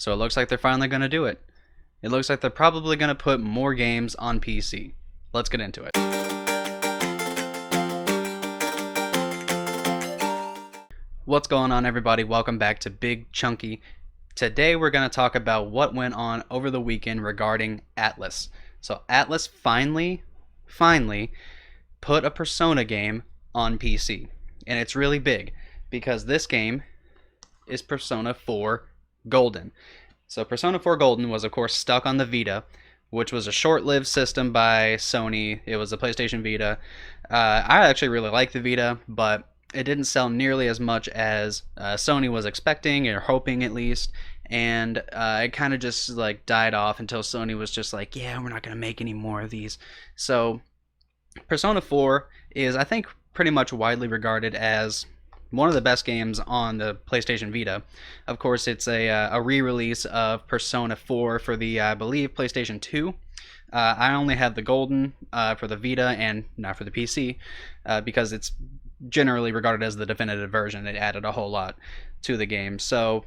So it looks like they're finally going to do it. It looks like they're probably going to put more games on PC. Let's get into it. What's going on, everybody? Welcome back to Big Chunky. Today we're going to talk about what went on over the weekend regarding Atlus. So Atlus finally put a Persona game on PC. And it's really big because this game is Persona 4 Golden. So Persona 4 Golden was, of course, stuck on the Vita, which was a short-lived system by Sony. It was a PlayStation Vita. I actually really like the Vita, but it didn't sell nearly as much as Sony was expecting, or hoping at least. And it kind of just like died off until Sony was just like, yeah, we're not going to make any more of these. So Persona 4 is, I think, pretty much widely regarded as one of the best games on the PlayStation Vita. Of course, it's a re-release of Persona 4 for the, I believe, PlayStation 2. I only have the Golden for the Vita and not for the PC because it's generally regarded as the definitive version. It added a whole lot to the game. So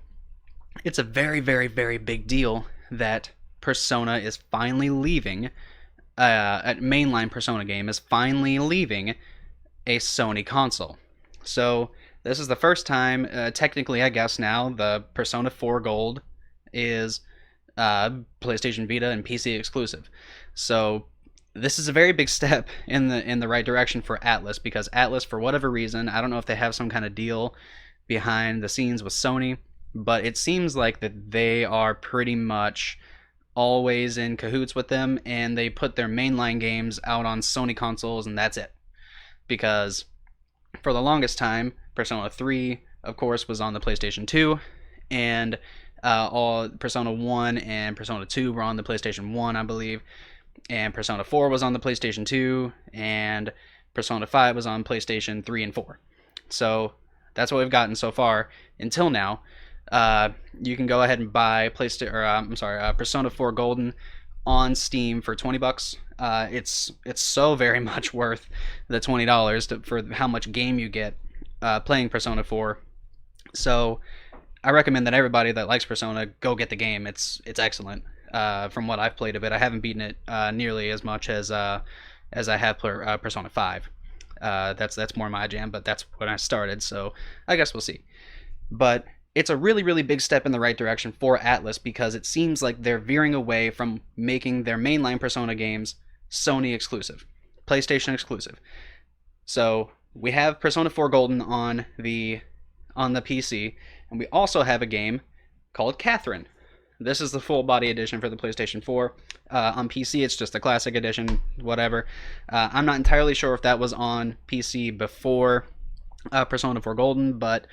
it's a very, very, very big deal that Persona is finally leaving, a mainline Persona game is finally leaving a Sony console. So this is the first time, technically, I guess now, the Persona 4 Gold is PlayStation Vita and PC exclusive. So this is a very big step in the right direction for Atlus, because Atlus, for whatever reason, I don't know if they have some kind of deal behind the scenes with Sony, but it seems like that they are pretty much always in cahoots with them, and they put their mainline games out on Sony consoles, and that's it. Because for the longest time, Persona 3, of course, was on the PlayStation 2, and all Persona 1 and Persona 2 were on the PlayStation 1, I believe, and Persona 4 was on the PlayStation 2, and Persona 5 was on PlayStation 3 and 4. So that's what we've gotten so far until now. You can go ahead and buy Persona 4 Golden on Steam for $20. It's so very much worth the $20 for how much game you get playing Persona 4. So I recommend that everybody that likes Persona go get the game. It's excellent. From what I've played of it, I haven't beaten it nearly as much as I have Persona 5. That's more my jam, but that's when I started. So I guess we'll see. But it's a really, really big step in the right direction for Atlus, because it seems like they're veering away from making their mainline Persona games Sony exclusive, PlayStation exclusive. So we have Persona 4 Golden on the PC, and we also have a game called Catherine. This is the full body edition for the PlayStation 4. On PC, it's just the classic edition, whatever. I'm not entirely sure if that was on PC before Persona 4 Golden, but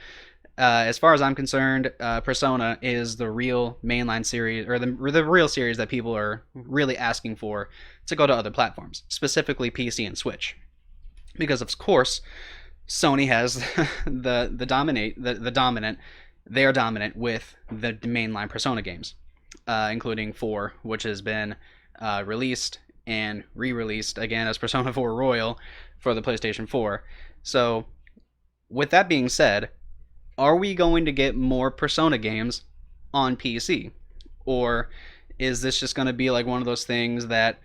as far as I'm concerned, Persona is the real mainline series, or the real series that people are really asking for to go to other platforms, specifically PC and Switch. Because of course, Sony has the dominant. They are dominant with the mainline Persona games, including 4, which has been released and re-released again as Persona 4 Royal for the PlayStation 4. So, with that being said, are we going to get more Persona games on PC? Or is this just going to be like one of those things that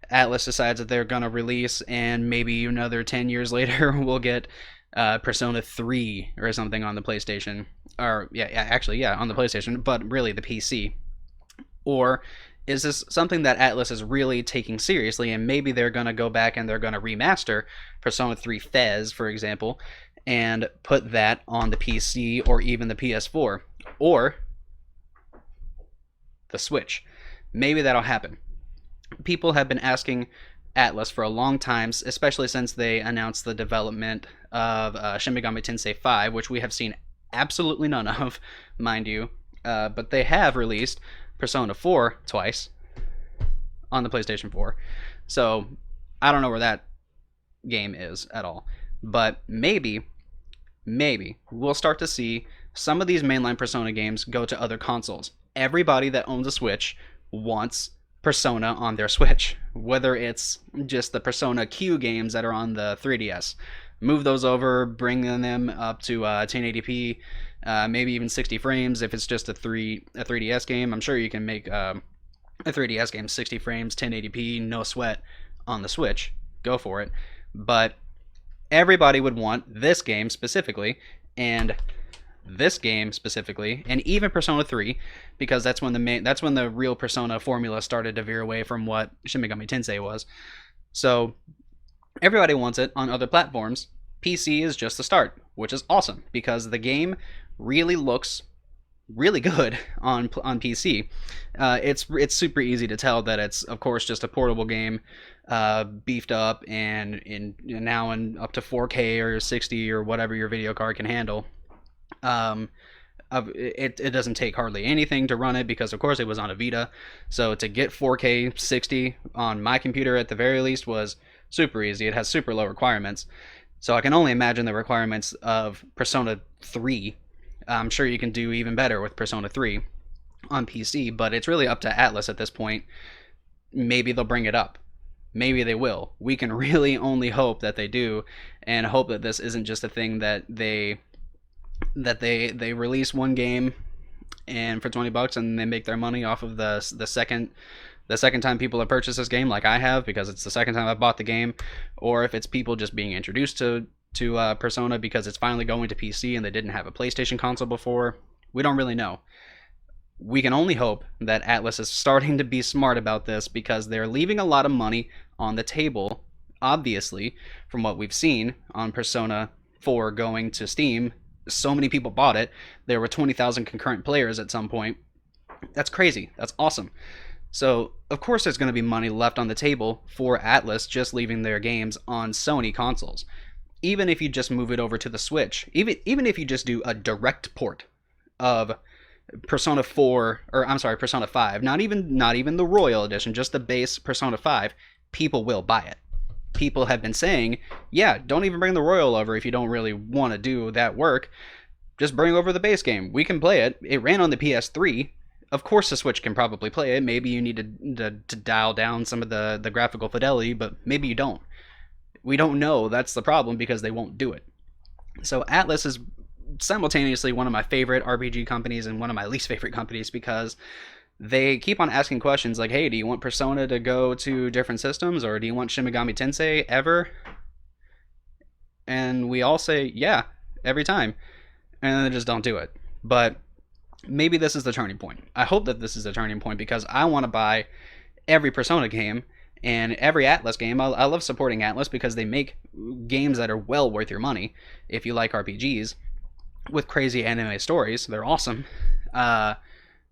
Atlus decides that they're going to release, and maybe another 10 years later we'll get Persona 3 or something on the PlayStation? Or, on the PlayStation, but really the PC. Or is this something that Atlus is really taking seriously, and maybe they're going to go back and they're going to remaster Persona 3 Fez, for example, and put that on the PC or even the PS4 or the Switch? Maybe that'll happen. People have been asking Atlus for a long time, especially since they announced the development of Shin Megami Tensei 5, which we have seen absolutely none of, mind you. But they have released Persona 4 twice on the PlayStation 4. So I don't know where that game is at all. But maybe we'll start to see some of these mainline Persona games go to other consoles. Everybody that owns a Switch wants Persona on their Switch, whether it's just the Persona Q games that are on the 3DS. Move those over, bring them up to 1080p, maybe even 60 frames if it's just a 3DS game. I'm sure you can make a 3DS game 60 frames, 1080p, no sweat on the Switch. Go for it. But everybody would want this game specifically, and this game specifically, and even Persona 3, because that's when the real Persona formula started to veer away from what Shin Megami Tensei was. So everybody wants it on other platforms. PC is just the start, which is awesome because the game really looks really good on PC. It's super easy to tell that it's of course just a portable game, beefed up and now in up to 4K or 60 or whatever your video card can handle. Um, it doesn't take hardly anything to run it because of course it was on a Vita, so to get 4K 60 on my computer at the very least was super easy. It has super low requirements, so I can only imagine the requirements of Persona 3. I'm sure you can do even better with Persona 3 on PC, but it's really up to Atlus at this point. Maybe they'll bring it up. Maybe they will. We can really only hope that they do, and hope that this isn't just a thing that they release one game and for $20 and they make their money off of the second time people have purchased this game, like I have, because it's the second time I bought the game, or if it's people just being introduced to Persona because it's finally going to PC and they didn't have a PlayStation console before. We don't really know. We can only hope that Atlus is starting to be smart about this because they're leaving a lot of money on the table, obviously, from what we've seen on Persona 4 going to Steam. So many people bought it. There were 20,000 concurrent players at some point. That's crazy. That's awesome. So, of course, there's going to be money left on the table for Atlus just leaving their games on Sony consoles. Even if you just move it over to the Switch, even if you just do a direct port of Persona 4, or I'm sorry, Persona 5, not even the Royal Edition, just the base Persona 5, people will buy it. People have been saying, yeah, don't even bring the Royal over if you don't really want to do that work. Just bring over the base game. We can play it. It ran on the PS3. Of course the Switch can probably play it. Maybe you need to dial down some of the graphical fidelity, but maybe you don't. We don't know. That's the problem because they won't do it. So Atlus is simultaneously one of my favorite RPG companies and one of my least favorite companies because they keep on asking questions like, hey, do you want Persona to go to different systems, or do you want Shin Megami Tensei ever? And we all say, yeah, every time. And then they just don't do it. But maybe this is the turning point. I hope that this is the turning point because I want to buy every Persona game and every Atlus game. I love supporting Atlus because they make games that are well worth your money if you like RPGs with crazy anime stories. They're awesome.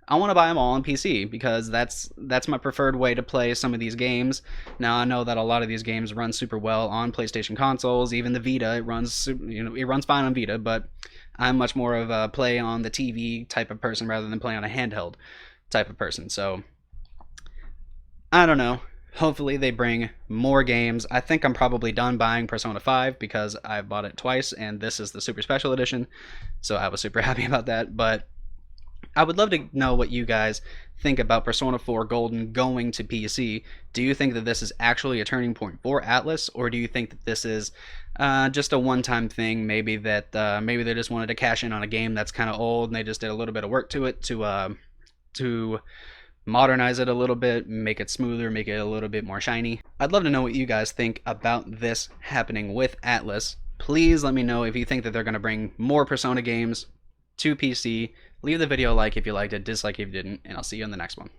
I want to buy them all on PC because that's my preferred way to play some of these games. Now I know that a lot of these games run super well on PlayStation consoles, even the Vita. It runs fine on Vita, but I'm much more of a play on the TV type of person rather than play on a handheld type of person. So I don't know. Hopefully they bring more games. I think I'm probably done buying Persona 5 because I've bought it twice and this is the super special edition. So I was super happy about that, but I would love to know what you guys think about Persona 4 Golden going to PC. Do you think that this is actually a turning point for Atlus, or do you think that this is just a one-time thing? Maybe they just wanted to cash in on a game that's kind of old, and they just did a little bit of work to it to modernize it a little bit, make it smoother, make it a little bit more shiny. I'd love to know what you guys think about this happening with Atlus. Please let me know if you think that they're going to bring more Persona games to PC. Leave the video a like if you liked it, dislike if you didn't, and I'll see you in the next one.